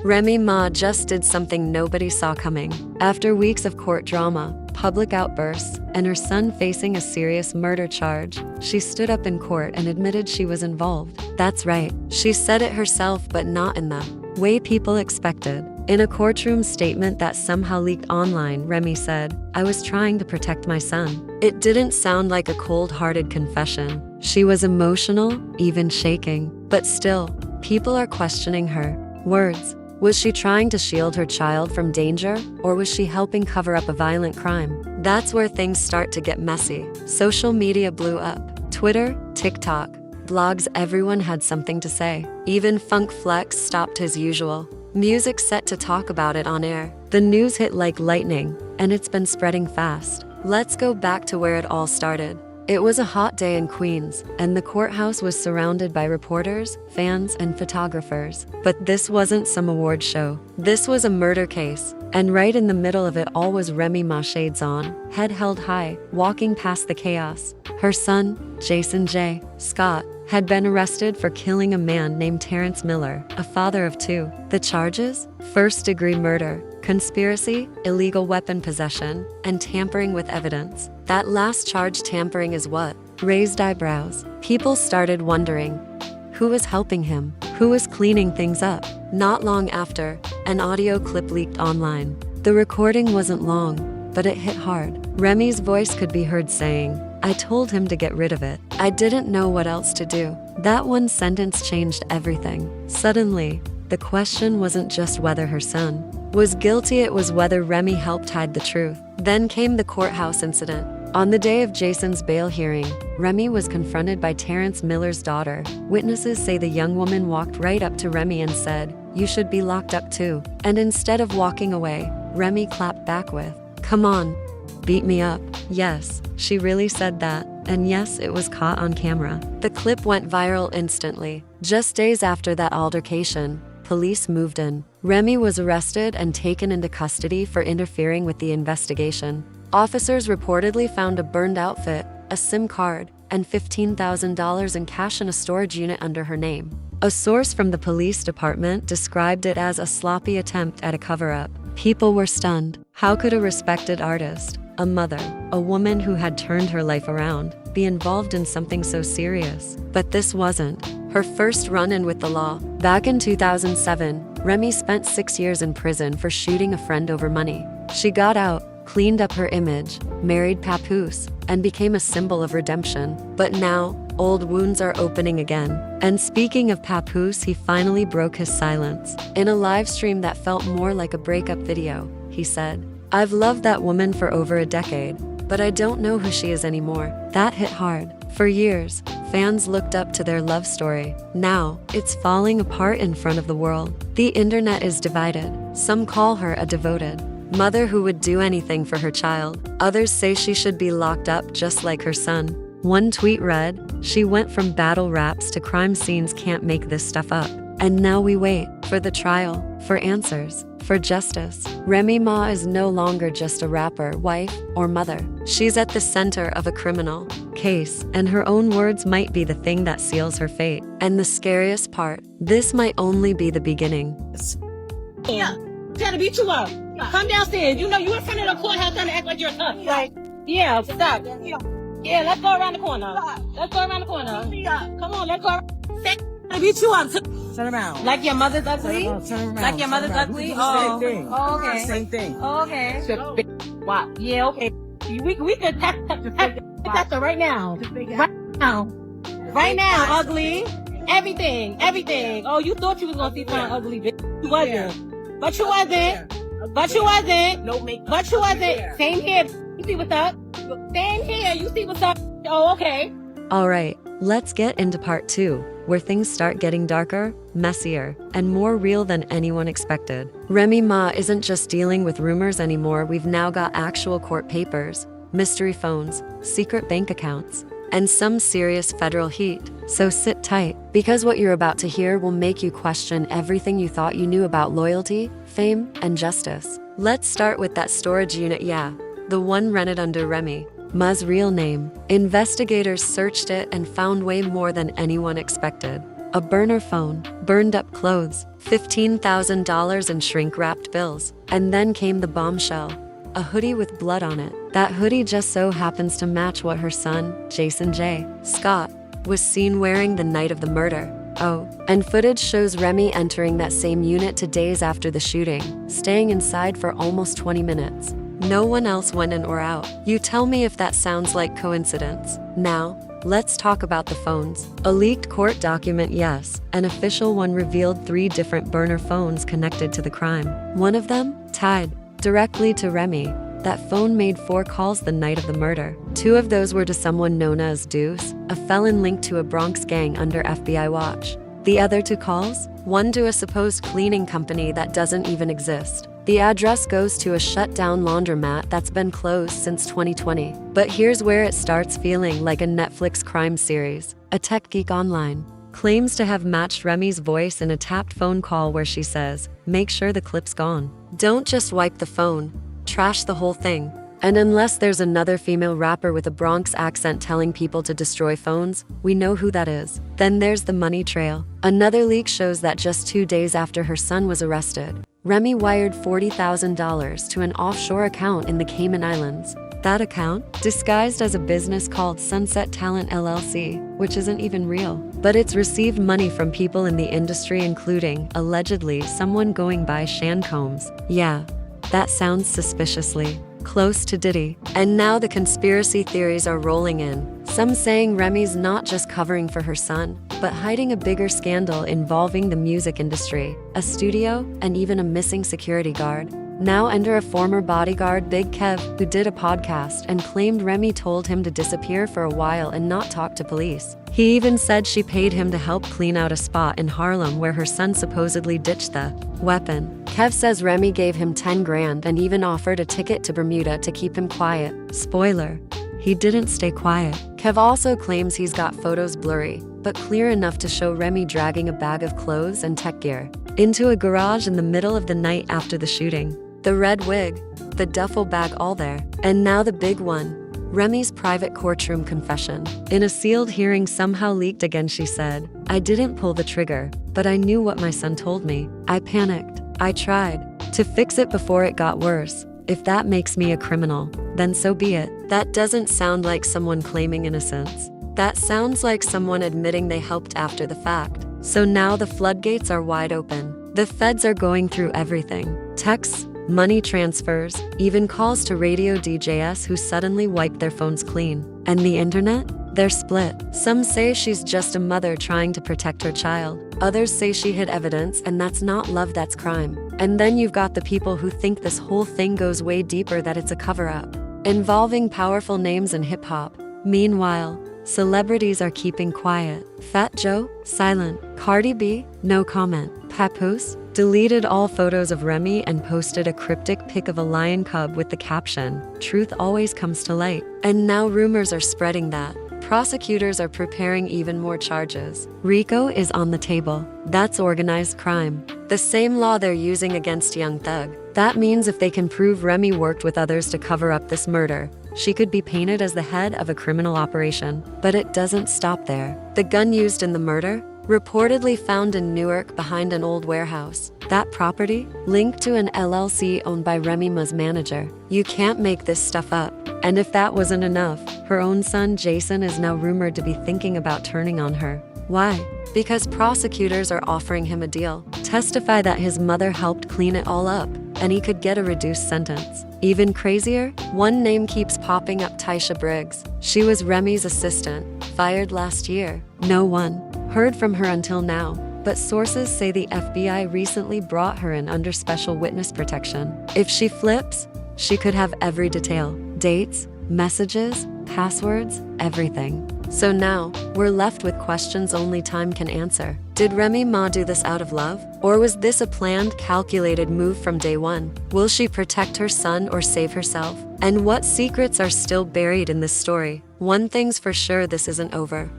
Remy Ma just did something nobody saw coming. After weeks of court drama, public outbursts, and her son facing a serious murder charge, she stood up in court and admitted she was involved. That's right, she said it herself, but not in the way people expected. In a courtroom statement that somehow leaked online, Remy said, "I was trying to protect my son." It didn't sound like a cold-hearted confession. She was emotional, even shaking. But still, people are questioning her words. Was she trying to shield her child from danger, or was she helping cover up a violent crime? That's where things start to get messy. Social media blew up. Twitter, TikTok, blogs, everyone had something to say. Even Funk Flex stopped his usual music set to talk about it on air. The news hit like lightning, and it's been spreading fast. Let's go back to where it all started. It was a hot day in Queens, and the courthouse was surrounded by reporters, fans, and photographers. But this wasn't some award show. This was a murder case, and right in the middle of it all was Remy Ma, shades on, head held high, walking past the chaos. Her son, Jason J. Scott, had been arrested for killing a man named Terrence Miller, a father of two. The charges? First-degree murder, conspiracy, illegal weapon possession, and tampering with evidence. That last charge, tampering, is what raised eyebrows. People started wondering, who was helping him? Who was cleaning things up? Not long after, an audio clip leaked online. The recording wasn't long, but it hit hard. Remy's voice could be heard saying, "I told him to get rid of it. I didn't know what else to do." That one sentence changed everything. Suddenly, the question wasn't just whether her son was guilty, it was whether Remy helped hide the truth. Then came the courthouse incident. On the day of Jason's bail hearing, Remy was confronted by Terrence Miller's daughter. Witnesses say the young woman walked right up to Remy and said, "You should be locked up too." And instead of walking away, Remy clapped back with, "Come on, beat me up." Yes, she really said that. And yes, it was caught on camera. The clip went viral instantly. Just days after that altercation, police moved in. Remy was arrested and taken into custody for interfering with the investigation. Officers reportedly found a burned outfit, a SIM card, and $15,000 in cash in a storage unit under her name. A source from the police department described it as a sloppy attempt at a cover-up. People were stunned. How could a respected artist, a mother, a woman who had turned her life around, be involved in something so serious? But this wasn't her first run-in with the law. Back in 2007, Remy spent 6 years in prison for shooting a friend over money. She got out, cleaned up her image, married Papoose, and became a symbol of redemption. But now, old wounds are opening again. And speaking of Papoose, he finally broke his silence. In a live stream that felt more like a breakup video, he said, "I've loved that woman for over a decade, but I don't know who she is anymore." That hit hard. For years, fans looked up to their love story. Now, it's falling apart in front of the world. The internet is divided. Some call her a devoted mother who would do anything for her child. Others say she should be locked up just like her son. One tweet read, "She went from battle raps to crime scenes, can't make this stuff up." And now we wait for the trial, for answers, for justice. Remy Ma is no longer just a rapper, wife, or mother. She's at the center of a criminal case, and her own words might be the thing that seals her fate. And the scariest part, this might only be the beginning. Yeah, trying to beat you up. Come downstairs. You know you in front of the courthouse trying to act like you're tough. Like, yeah, stop. Yeah, let's go around the corner. Let's go around the corner. Come on, let's go. Trying to beat you up. Turn around. Like your mother's ugly? Turn around. Like your mother's ugly? Same thing. Oh, okay. Same thing. Oh, okay. Wow. Yeah, okay. We could text her right now. Right now. Right now, ugly. Everything. Oh, you thought you was gonna see something ugly, bitch. You wasn't. But you wasn't. But you wasn't. No makeup. But you wasn't. Same here. You see what's up? Same here. You see what's up? Oh, okay. All right, let's get into part 2, where things start getting darker, messier, and more real than anyone expected. Remy Ma isn't just dealing with rumors anymore. We've now got actual court papers, mystery phones, secret bank accounts, and some serious federal heat. So sit tight, because what you're about to hear will make you question everything you thought you knew about loyalty, fame, and justice. Let's start with that storage unit, the one rented under Remy Ma's real name. Investigators searched it and found way more than anyone expected. a burner phone, burned up clothes, $15,000 in shrink-wrapped bills. And then came the bombshell. A hoodie with blood on it. That hoodie just so happens to match what her son, Jason J. Scott, was seen wearing the night of the murder. Oh, and footage shows Remy entering that same unit 2 days after the shooting, staying inside for almost 20 minutes. No one else went in or out. You tell me if that sounds like coincidence. Now, let's talk about the phones. A leaked court document, yes. An official one revealed 3 different burner phones connected to the crime. One of them, tied directly to Remy. That phone made 4 calls the night of the murder. 2 of those were to someone known as Deuce, a felon linked to a Bronx gang under FBI watch. The other 2 calls? One to a supposed cleaning company that doesn't even exist. The address goes to a shut-down laundromat that's been closed since 2020. But here's where it starts feeling like a Netflix crime series. A tech geek online claims to have matched Remy's voice in a tapped phone call where she says, "Make sure the clip's gone. Don't just wipe the phone. Trash the whole thing." And unless there's another female rapper with a Bronx accent telling people to destroy phones, we know who that is. Then there's the money trail. Another leak shows that just 2 days after her son was arrested, Remy wired $40,000 to an offshore account in the Cayman Islands. That account, disguised as a business called Sunset Talent LLC, which isn't even real. But it's received money from people in the industry, including, allegedly, someone going by Shan Combs. Yeah, that sounds suspiciously close to Diddy. And now the conspiracy theories are rolling in. Some saying Remy's not just covering for her son, but hiding a bigger scandal involving the music industry, a studio, and even a missing security guard. Now enter a former bodyguard, Big Kev, who did a podcast and claimed Remy told him to disappear for a while and not talk to police. He even said she paid him to help clean out a spot in Harlem where her son supposedly ditched the weapon. Kev says Remy gave him 10 grand and even offered a ticket to Bermuda to keep him quiet. Spoiler, he didn't stay quiet. Kev also claims he's got photos blurry, but clear enough to show Remy dragging a bag of clothes and tech gear into a garage in the middle of the night after the shooting. The red wig, the duffel bag, all there. And now the big one. Remy's private courtroom confession. In a sealed hearing somehow leaked again, she said, "I didn't pull the trigger, but I knew what my son told me. I panicked. I tried to fix it before it got worse. If that makes me a criminal, then so be it." That doesn't sound like someone claiming innocence. That sounds like someone admitting they helped after the fact. So now the floodgates are wide open. The feds are going through everything. Texts, money transfers, even calls to radio DJs who suddenly wiped their phones clean. And the internet? They're split. Some say she's just a mother trying to protect her child. Others say she hid evidence and that's not love, that's crime. And then you've got the people who think this whole thing goes way deeper, that it's a cover-up, involving powerful names in hip-hop. Meanwhile, celebrities are keeping quiet. Fat Joe? Silent. Cardi B? No comment. Papoose? Deleted all photos of Remy and posted a cryptic pic of a lion cub with the caption, "Truth always comes to light." And now rumors are spreading that prosecutors are preparing even more charges. RICO is on the table. That's organized crime. The same law they're using against Young Thug. That means if they can prove Remy worked with others to cover up this murder, she could be painted as the head of a criminal operation. But it doesn't stop there. The gun used in the murder? Reportedly found in Newark behind an old warehouse. That property? Linked to an LLC owned by Remy Ma's manager. You can't make this stuff up. And if that wasn't enough, her own son Jason is now rumored to be thinking about turning on her. Why? Because prosecutors are offering him a deal. Testify that his mother helped clean it all up, and he could get a reduced sentence. Even crazier, one name keeps popping up: Taisha Briggs. She was Remy's assistant, fired last year. No one heard from her until now, but sources say the FBI recently brought her in under special witness protection. If she flips, she could have every detail: dates, messages, passwords, everything. So now, we're left with questions only time can answer. Did Remy Ma do this out of love? Or was this a planned, calculated move from day one? Will she protect her son or save herself? And what secrets are still buried in this story? One thing's for sure, this isn't over.